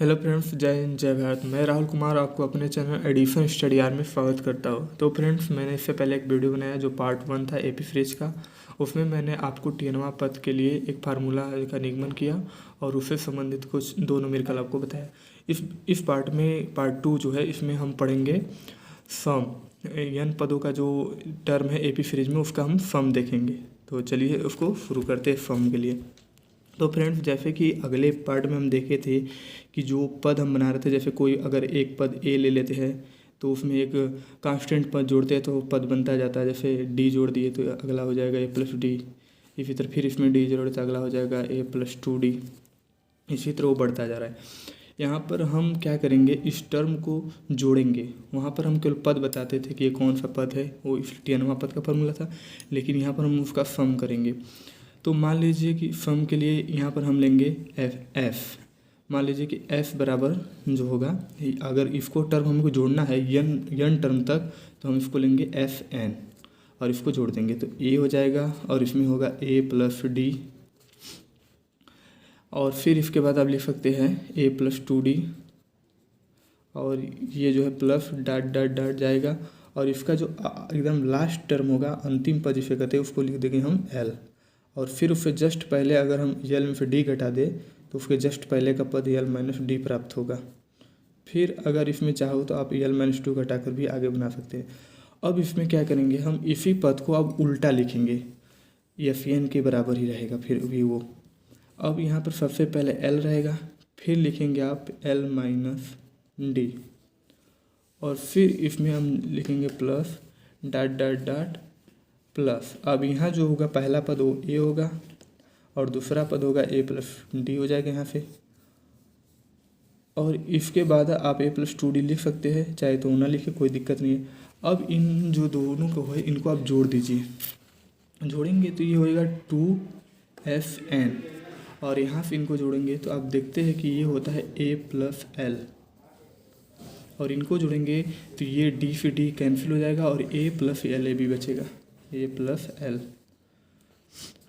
Hello friends, जय हिंद जय भारत। मैं राहुल कुमार आपको अपने चैनल एडिशन स्टडी आर में स्वागत करता हूँ। तो फ्रेंड्स, मैंने इससे पहले एक वीडियो बनाया जो पार्ट 1 था एपी फ्रिज का। उसमें मैंने आपको टीएनवा पद के लिए एक फार्मूला का निगमन किया और उससे संबंधित कुछ दो न्यूमेरिकल आपको बताया। इस पार्ट में पार्ट 2 जो है, इसमें हम पढ़ेंगे सम। n पदों का जो टर्म है एपी फ्रिज में, उसका हम सम देखेंगे। तो चलिए उसको शुरू करते हैं सम के लिए। तो फ्रेंड्स, जैसे कि अगले पार्ट में हम देखे थे कि जो पद हम बना रहे थे, जैसे कोई अगर एक पद ए ले लेते हैं तो उसमें एक कांस्टेंट पद जोड़ते हैं तो पद बनता जाता है। जैसे डी जोड़ दिए तो अगला हो जाएगा ए प्लस डी। इसी तरह फिर इसमें डी जोड़े तो अगला हो जाएगा ए प्लस 2d। इसी तरह वो बढ़ता जा रहा है। यहाँ पर हम क्या करेंगे, इस टर्म को जोड़ेंगे। वहाँ पर हम केवल पद बताते थे कि ये कौन सा पद है, वो इस टीएनवा पद का फॉर्मूला था। लेकिन यहाँ पर हम उसका सम करेंगे। तो मान लीजिए कि सम के लिए यहाँ पर हम लेंगे एफ। मान लीजिए कि एफ बराबर जो होगा, अगर इसको टर्म हमको जोड़ना है यन टर्म तक, तो हम इसको लेंगे एफ एन और इसको जोड़ देंगे तो ए हो जाएगा और इसमें होगा ए प्लस डी। और फिर इसके बाद आप लिख सकते हैं ए प्लस 2d और ये जो है प्लस डॉट डॉट डॉट जाएगा। और इसका जो एकदम लास्ट टर्म होगा, अंतिम पद जिसे कहते हैं, उसको लिख देंगे हम एल। और फिर उससे जस्ट पहले अगर हम यल में से डी घटा दें तो उसके जस्ट पहले का पद यल माइनस डी प्राप्त होगा। फिर अगर इसमें चाहो तो आप यल माइनस 2 घटाकर भी आगे बना सकते हैं। अब इसमें क्या करेंगे, हम इसी पद को अब उल्टा लिखेंगे, एफ एन के बराबर ही रहेगा फिर भी वो। अब यहाँ पर सबसे पहले एल रहेगा, फिर लिखेंगे आप एल माइनस डी और फिर इसमें हम लिखेंगे plus dot dot dot plus. अब यहाँ जो होगा पहला पद वो ए होगा और दूसरा पद होगा ए प्लस डी हो जाएगा यहाँ से। और इसके बाद आप ए प्लस 2d लिख सकते हैं, चाहे तो ना लिखे, कोई दिक्कत नहीं है। अब इन जो दोनों को है इनको आप जोड़ दीजिए। जोड़ेंगे तो ये होएगा 2fn और यहाँ से इनको जोड़ेंगे तो आप देखते हैं कि ये होता है a प्लस एल। और इनको जोड़ेंगे तो ये d से d कैंसिल हो जाएगा और a प्लस एल ए भी बचेगा, ए प्लस एल।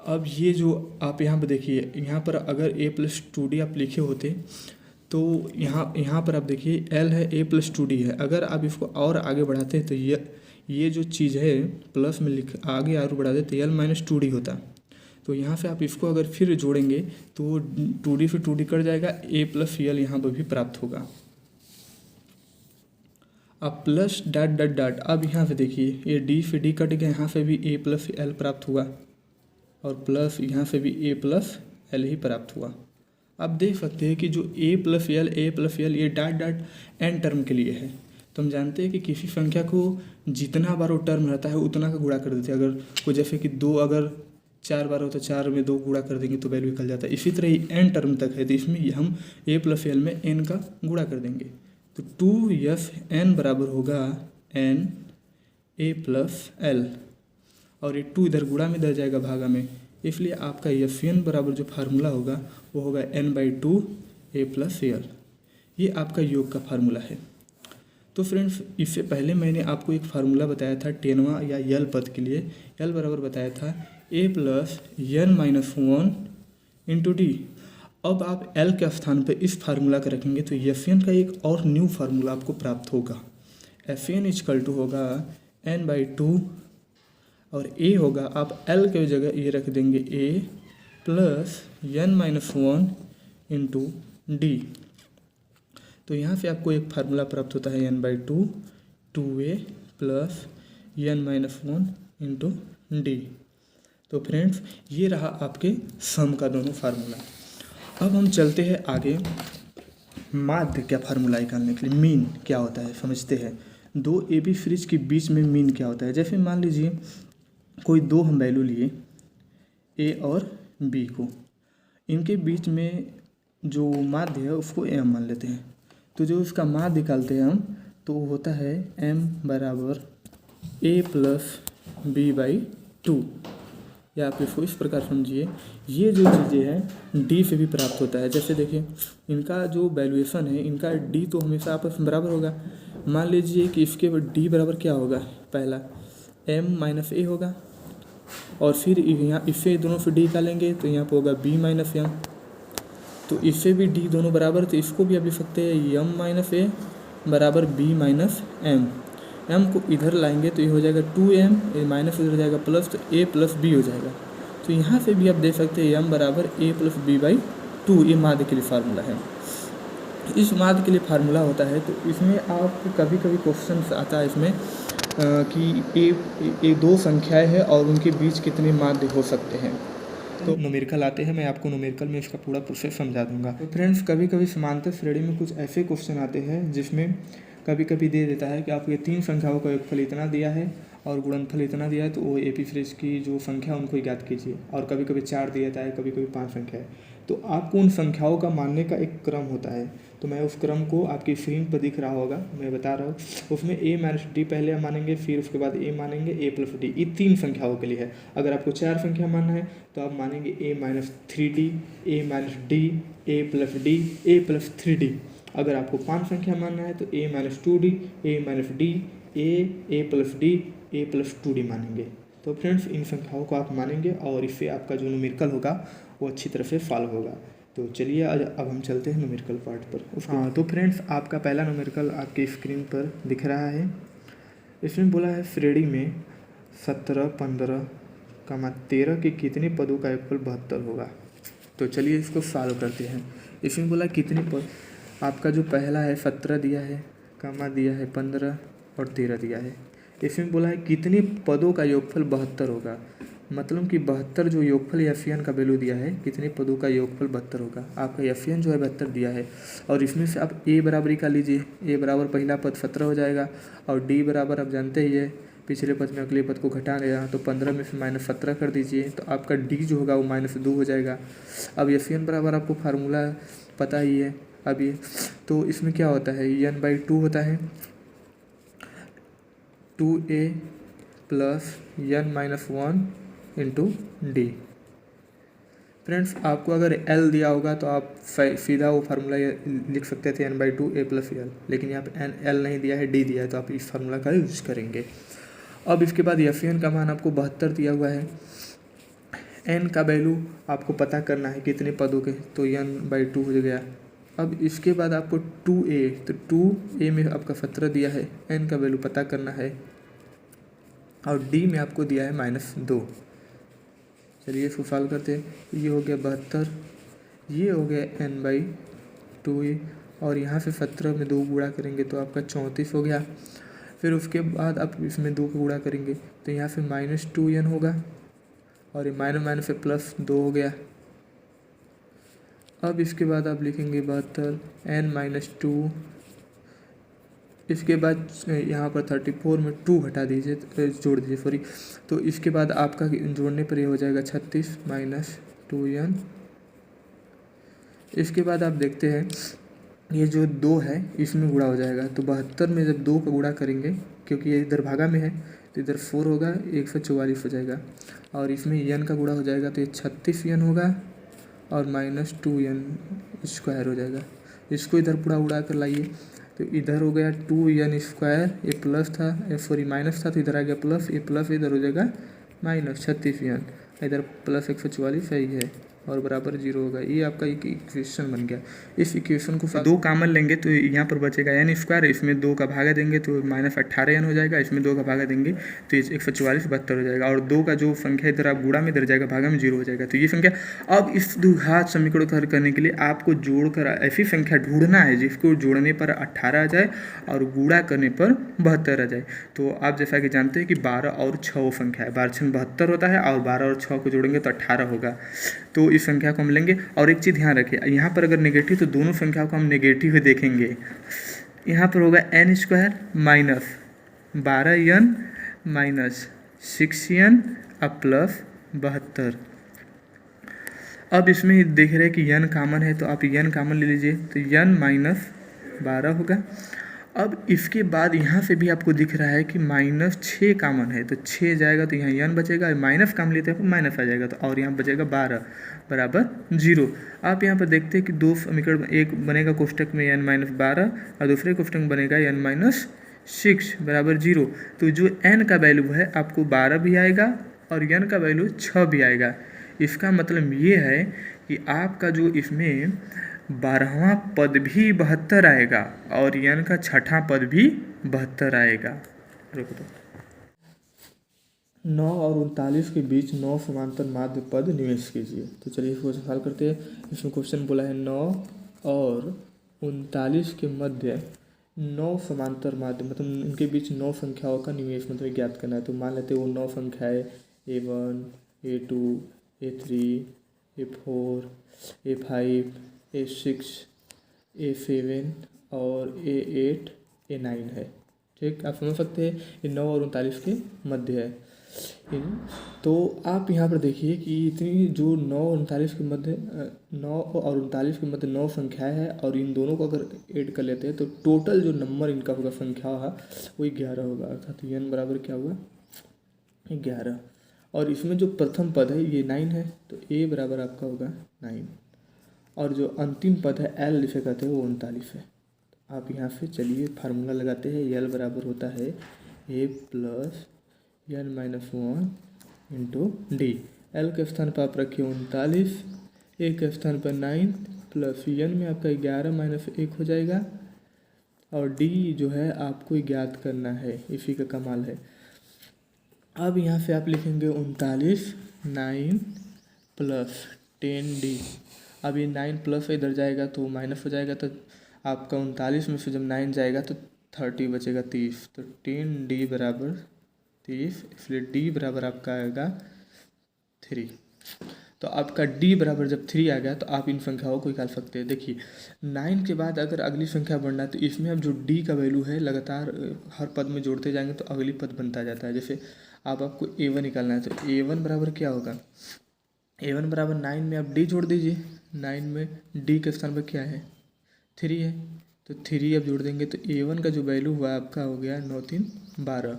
अब ये जो आप यहाँ पर देखिए, यहाँ पर अगर ए प्लस 2d आप लिखे होते तो यहाँ पर आप देखिए एल है, ए प्लस 2d है। अगर आप इसको और आगे बढ़ाते तो ये जो चीज़ है प्लस में लिख आगे और बढ़ाते तो एल माइनस 2d होता। तो यहाँ से आप इसको अगर फिर जोड़ेंगे तो 2d से 2d कट जाएगा, ए प्लस एल यहाँ पर भी प्राप्त होगा। अब प्लस डॉट डॉट डॉट, अब यहाँ से देखिए ये डी से डी कट गया, यहाँ से भी ए प्लस एल प्राप्त हुआ और प्लस यहाँ से भी ए प्लस एल ही प्राप्त हुआ। आप देख सकते हैं कि जो ए प्लस एल ये डॉट डॉट एन टर्म के लिए है। तो हम जानते हैं कि किसी संख्या को जितना बार वो टर्म रहता है उतना का गुणा कर देते हैं। अगर कोई जैसे कि 2 अगर 4 बार हो तो 4 में 2 गुणा कर देंगे तो वैल्यू निकल जाता है। इसी तरह ही एन टर्म तक है तो इसमें हम ए प्लस एल में एन का गुणा कर देंगे तो 2fn बराबर होगा n a प्लस एल और ये 2 इधर गुणा में इधर जाएगा भागा में, इसलिए आपका fn बराबर जो फार्मूला होगा वो होगा n/2 a प्लस एल। ये आपका योग का फार्मूला है। तो फ्रेंड्स, इससे पहले मैंने आपको एक फार्मूला बताया था टेनवा या यल पद के लिए। यल बराबर बताया था a plus n minus 1 into D. अब आप L के स्थान पर इस फार्मूला का रखेंगे तो Fn का एक और न्यू फार्मूला आपको प्राप्त होगा। Fn इक्वल टू होगा n/2 और A होगा, आप L के जगह ये रख देंगे A plus n minus 1 into D. तो यहाँ से आपको एक फार्मूला प्राप्त होता है n/2 2a plus n minus 1 into D. तो फ्रेंड्स, ये रहा आपके सम का दोनों फार्मूला। अब हम चलते हैं आगे माध्य क्या फार्मूला निकालने के लिए। मीन क्या होता है समझते हैं। दो एबी फ्रिज के बीच में मीन क्या होता है। जैसे मान लीजिए कोई दो हम वैल्यू लिए ए और बी को, इनके बीच में जो माध्य है उसको एम मान लेते हैं। तो जो उसका माध्य निकालते हैं हम तो वो होता है एम बराबर ए प्लस b/2। या आप इसको इस प्रकार समझिए, ये जो चीज़ें हैं डी से भी प्राप्त होता है। जैसे देखिए इनका जो वैल्यूएशन है, इनका डी तो हमेशा आपस में बराबर होगा। मान लीजिए कि इसके डी बराबर क्या होगा, पहला एम माइनस ए होगा और फिर यहाँ इससे दोनों से डी निकालेंगे तो यहाँ पर होगा बी माइनस एम। तो इससे भी डी दोनों बराबर, तो इसको भी आप लिख सकते हैं यम माइनस ए बराबर बी माइनस एम। एम को इधर लाएंगे तो ये हो जाएगा 2m, माइनस इधर जाएगा प्लस, तो a प्लस बी हो जाएगा। तो यहाँ से भी आप देख सकते हैं m बराबर a प्लस बी बाई 2, ये माध्य के लिए फार्मूला है। इस माध्य के लिए फार्मूला होता है। तो इसमें आप कभी कभी क्वेश्चन आता है इसमें कि ए दो संख्याएं हैं और उनके बीच कितने माध्य हो सकते हैं। तो न्यूमेरिकल आते हैं, मैं आपको न्यूमेरिकल में इसका पूरा प्रोसेस समझा दूंगा। तो फ्रेंड्स, कभी कभी समांतर श्रेणी में कुछ ऐसे क्वेश्चन आते हैं जिसमें कभी कभी दे देता है कि आपको ये 3 संख्याओं का योगफल इतना दिया है और गुणनफल इतना दिया है, तो वो एपी फ्रेश की जो संख्या उनको ज्ञात कीजिए। और कभी कभी 4 दिया जाता है, कभी कभी 5 संख्या है। तो आपको उन संख्याओं का मानने का एक क्रम होता है। तो मैं उस क्रम को आपकी स्क्रीन पर दिख रहा होगा, मैं बता रहा हूँ। उसमें a माइनस डी पहले आप मानेंगे, फिर उसके बाद a मानेंगे, a प्लस डी। ये 3 संख्याओं के लिए है। अगर आपको 4 संख्या मानना है तो आप मानेंगे a minus 3d, a minus D, a plus D, a plus 3d। अगर आपको 5 संख्या मानना है तो a minus 2d, a minus D, a plus D, a plus 2d मानेंगे। तो फ्रेंड्स, इन संख्याओं को आप मानेंगे और इससे आपका जो न्यूमेरिकल होगा वो अच्छी तरह से सॉल्व होगा। तो चलिए अब हम चलते हैं न्यूमेरिकल पार्ट पर। हाँ, तो फ्रेंड्स, आपका पहला न्यूमेरिकल आपकी स्क्रीन पर दिख रहा है। इसमें बोला है श्रेणी में 17, 15, 13 के कितने पदों का योगफल 72 होगा। तो चलिए इसको सॉल्व करते हैं। इसमें बोला कितने पद, आपका जो पहला है 17 दिया है, कमा दिया है 15 और 13 दिया है। इसमें बोला है कितने पदों का योगफल 72 होगा। मतलब कि 72 जो योगफल एफियन का वैल्यू दिया है, कितने पदों का योगफल 72 होगा। आपका एफियन जो है 72 दिया है और इसमें से आप ए बराबरी का लीजिए। ए बराबर पहला पद 17 हो जाएगा और डी बराबर आप जानते ही है, पिछले पद में अगले पद को घटा दिया तो 15 में से माइनस 17 कर दीजिए, तो आपका डी जो होगा वो -2 हो जाएगा। अब एफियन बराबर आपको फार्मूला पता ही है। अब ये तो इसमें क्या होता है, n/2 होता है 2a plus n-1 into D. Friends, आपको अगर L दिया होगा तो आप सीधा वो फार्मूला लिख सकते थे n/2 a प्लस L, लेकिन यहाँ पे L नहीं दिया है, D दिया है, तो आप इस फार्मूला का यूज करेंगे। अब इसके बाद एफियन का मान आपको 72 दिया हुआ है। n का वैल्यू आपको पता करना है कितने पदों के, तो n/2 हो गया। अब इसके बाद आपको 2a, तो 2a में आपका 17 दिया है, n का वैल्यू पता करना है और d में आपको दिया है -2। चलिए इसको सॉल्व करते हैं। ये हो गया 72, ये हो गया n/2a और यहाँ से 17 में 2 गुणा करेंगे तो आपका 34 हो गया। फिर उसके बाद आप इसमें 2 को गुणा करेंगे तो यहाँ से -2n होगा और ये माइनस से +2 हो गया। अब इसके बाद आप लिखेंगे 72 n-2, इसके बाद यहाँ पर 34 में 2 घटा दीजिए, जोड़ दीजिए सॉरी। तो इसके बाद आपका जोड़ने पर ये हो जाएगा 36 -2n। इसके बाद आप देखते हैं ये जो 2 है इसमें गुणा हो जाएगा, तो 72 में जब 2 का गुणा करेंगे, क्योंकि ये इधर भागा में है तो इधर 4 होगा, 144 हो जाएगा और इसमें n का गुणा हो जाएगा तो ये 36n होगा और -2n स्क्वायर हो जाएगा। इसको इधर पूरा उड़ा कर लाइए तो इधर हो गया 2n स्क्वायर, ये प्लस था सॉरी माइनस था तो इधर आ गया प्लस, ये प्लस इधर हो जाएगा -36n, इधर प्लस 144 सही है और बराबर 0 होगा। ये आपका एक इक्वेशन बन गया। इस इक्वेशन को 2 कॉमन लेंगे तो यहाँ पर बचेगा n स्क्वायर, इसमें 2 का भागा देंगे तो -18n हो जाएगा, इसमें 2 का भागा देंगे तो 144 72 हो जाएगा और 2 का जो संख्या इधर आप गुणा में इधर जाएगा, भागा में 0 हो जाएगा। तो ये संख्या, अब इस द्विघात समीकरण को हल करने के लिए आपको जोड़कर ऐसी संख्या ढूंढना है जिसको जोड़ने पर 18 आ जाए और गुणा करने पर 72 आ जाए। तो आप जैसा कि जानते हैं कि 12 और 6 संख्या है, 12 6 72 होता है और 12 और 6 को जोड़ेंगे तो 18 होगा। तो इस संख्या को हम लेंगे और एक चीज़ ध्यान रखिए, यहाँ पर अगर नेगेटिव तो दोनों संख्याओं को हम नेगेटिव ही देखेंगे। यहाँ पर होगा n square minus 12n minus 6n अब प्लस 72। अब इसमें देख रहे हैं कि n कॉमन है तो आप n कॉमन ले लीजिए तो n -12 होगा। अब इसके बाद यहाँ से भी आपको दिख रहा है कि -6 कॉमन है तो 6 जाएगा तो यहाँ n बचेगा, माइनस काम लेते हैं माइनस आ जाएगा तो और यहाँ बचेगा 12 बराबर 0। आप यहाँ पर देखते हैं कि 2 समीकरण, एक बनेगा कोष्टक में n-12 और दूसरे कोष्टक में बनेगा n-6 बराबर 0। तो जो n का वैल्यू है आपको 12 भी आएगा और n का वैल्यू 6 भी आएगा। इसका मतलब ये है कि आपका जो इसमें 12वां पद भी 72 आएगा और n का छठा पद भी 72 आएगा। रुक दो। 9 और 39 के बीच 9 समांतर माध्य पद निवेश कीजिए। तो चलिए इसको सवाल करते हैं। इसमें क्वेश्चन बोला है 9 और 39 के मध्य 9 समांतर माध्य, मतलब उनके बीच 9 संख्याओं का निवेश मतलब ज्ञात करना है। तो मान लेते हैं वो 9 संख्याएँ A1, A2, A3, A4, A5, A6, A7 और A8, A9 है। ठीक, आप समझ सकते हैं ये 9 और 39 के मध्य है। तो आप यहाँ पर देखिए कि इतनी जो 9 और 39 के मध्य 9 और 39 के मध्य 9 संख्याएँ हैं और इन दोनों को अगर ऐड कर लेते हैं तो टोटल जो नंबर इनका होगा संख्या है वो 11 होगा। अर्थात n बराबर क्या होगा 11। और इसमें जो प्रथम पद है ये 9 है तो a बराबर आपका होगा 9 और जो अंतिम पद है l जिसे कहते हैं वो 39 है। आप यहाँ से चलिए फार्मूला लगाते हैं। l बराबर होता है a plus n minus 1 into D. L के स्थान पर आप रखिए 39, ए के स्थान पर 9 प्लस n में आपका 11 माइनस 1 हो जाएगा और डी जो है आपको ज्ञात करना है, इसी का कमाल है। अब यहाँ से आप लिखेंगे 39 9 प्लस 10d। अब ये 9 प्लस इधर जाएगा तो माइनस हो जाएगा, तो आपका 39 में से जब 9 जाएगा तो 30 बचेगा 30। तो 10d बराबर 30, इसलिए d बराबर आपका आएगा 3। तो आपका d बराबर जब 3 आ गया तो आप इन संख्याओं को निकाल सकते हैं। देखिए 9 के बाद अगर अगली संख्या बढ़ना है तो इसमें अब जो d का वैल्यू है लगातार हर पद में जोड़ते जाएंगे तो अगली पद बनता जाता है। जैसे आपको a1 निकालना है तो a1 बराबर क्या होगा, a1 बराबर 9 में आप d जोड़ दीजिए। 9 में d के स्थान पर क्या है 3 है तो 3 अब जोड़ देंगे तो a1 का जो वैल्यू हुआ आपका हो गया 9 3 12।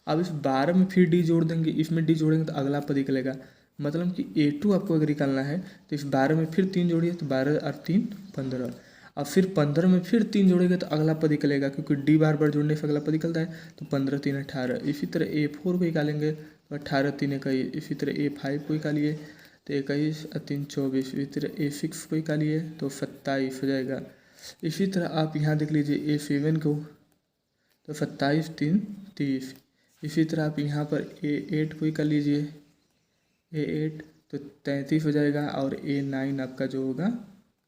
अब इस 12 में फिर d जोड़ देंगे, इसमें d जोड़ेंगे तो अगला पद निकलेगा। मतलब कि a2 आपको अगर निकालना है तो इस 12 में फिर 3 जोड़िए तो 12 और 3 15। अब फिर 15 में फिर 3 जोड़ेंगे तो अगला पद निकलेगा, क्योंकि d बार बार जोड़ने से अगला पद निकलता है। तो 15 3 18। इसी तरह a4 को निकालेंगे तो 18 3 21। इसी तरह a5 को निकालिए तो 21 और 3 24। इसी तरह a6 को निकालिए तो 27 हो जाएगा। इसी तरह आप यहाँ देख लीजिए a7 को तो 27 3 30। इसी तरह आप यहाँ पर a8 को ही कर लीजिए, a8 तो 33 हो जाएगा और a9 आपका जो होगा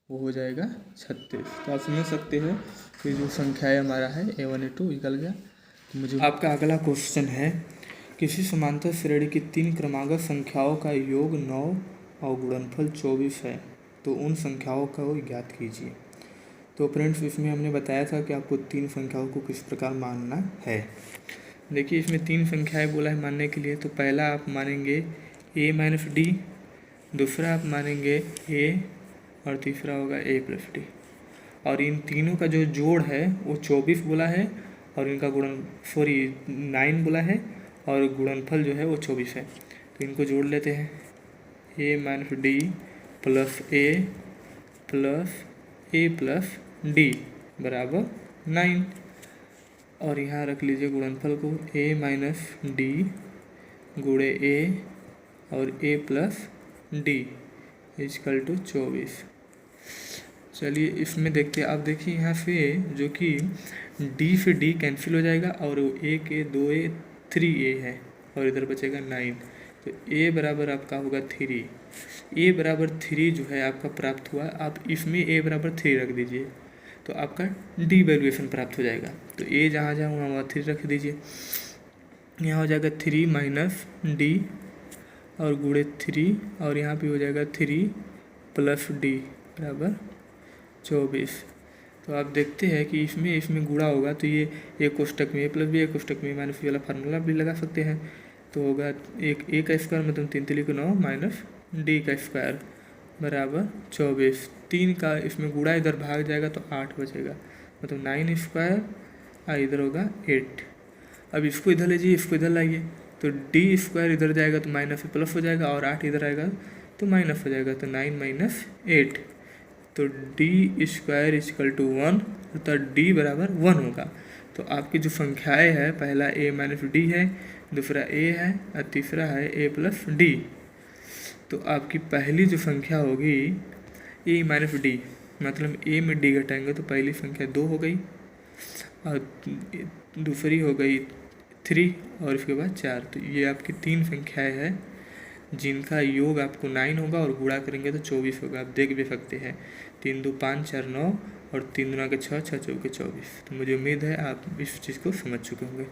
वो हो जाएगा 36। तो आप समझ सकते हैं कि जो संख्या है हमारा है a1 a2 निकल गया। तो मुझे आपका अगला क्वेश्चन है, किसी समांतर श्रेणी की 3 क्रमागत संख्याओं का योग 9 और गुणनफल 24 है, तो उन संख्याओं को ज्ञात कीजिए। तो फ्रेंड्स इसमें हमने बताया था कि आपको 3 संख्याओं को किस प्रकार मानना है। देखिए इसमें 3 संख्याएं बोला है मानने के लिए। तो पहला आप मानेंगे a माइनस डी, दूसरा आप मानेंगे a और तीसरा होगा a प्लस डी। और इन तीनों का जो जोड़ है वो 24 बोला है और इनका 9 बोला है और गुणनफल जो है वो 24 है। तो इनको जोड़ लेते हैं, a minus d plus a plus d बराबर 9। और यहाँ रख लीजिए गुणनफल को a माइनस डी गुणे a और a plus d is equal to 24। चलिए इसमें देखते हैं। आप देखिए यहाँ से जो कि d से d कैंसिल हो जाएगा और वो a के 2a 3a है और इधर बचेगा 9। तो a बराबर आपका होगा 3। a बराबर 3 जो है आपका प्राप्त हुआ। आप इसमें a बराबर 3 रख दीजिए तो आपका d वैल्यूएशन प्राप्त हो जाएगा। तो a जहाँ जहाँ वहाँ 3 रख दीजिए। यहाँ हो जाएगा 3 माइनस डी और गुणे 3 और यहाँ भी हो जाएगा 3 प्लस डी बराबर 24। तो आप देखते हैं कि इसमें गुणा होगा तो ये एक कोष्टक में a प्लस बी, एक कोष्टक में माइनस बी वाला फार्मूला भी लगा सकते हैं। तो होगा एक a का स्क्वायर मतलब 3 3 को 9 माइनस डी का स्क्वायर बराबर 24। 3 का इसमें गुणा इधर भाग जाएगा तो 8 बचेगा, मतलब 9 स्क्वायर और इधर होगा 8। अब इसको इधर लीजिए, इसको इधर लाइए तो डी स्क्वायर इधर जाएगा तो माइनस से प्लस हो जाएगा और 8 इधर आएगा तो माइनस हो जाएगा। तो 9 माइनस 8 तो डी स्क्वायर इजकल टू 1 अर्थात डी बराबर 1 होगा। तो आपकी जो संख्याएँ है पहला a माइनस डी है, दूसरा a है और तीसरा है a प्लस डी। तो आपकी पहली जो संख्या होगी ए माइनस डी, मतलब ए में डी घटाएंगे तो पहली संख्या 2 हो गई और दूसरी हो गई 3 और इसके बाद 4। तो ये आपकी 3 संख्याएं हैं जिनका योग आपको 9 होगा और गुणा करेंगे तो 24 होगा। आप देख भी सकते हैं 3 2 5 4 9 और 3 दूना के 6 6 चौके 24। तो मुझे उम्मीद है आप इस चीज़ को समझ चुके होंगे।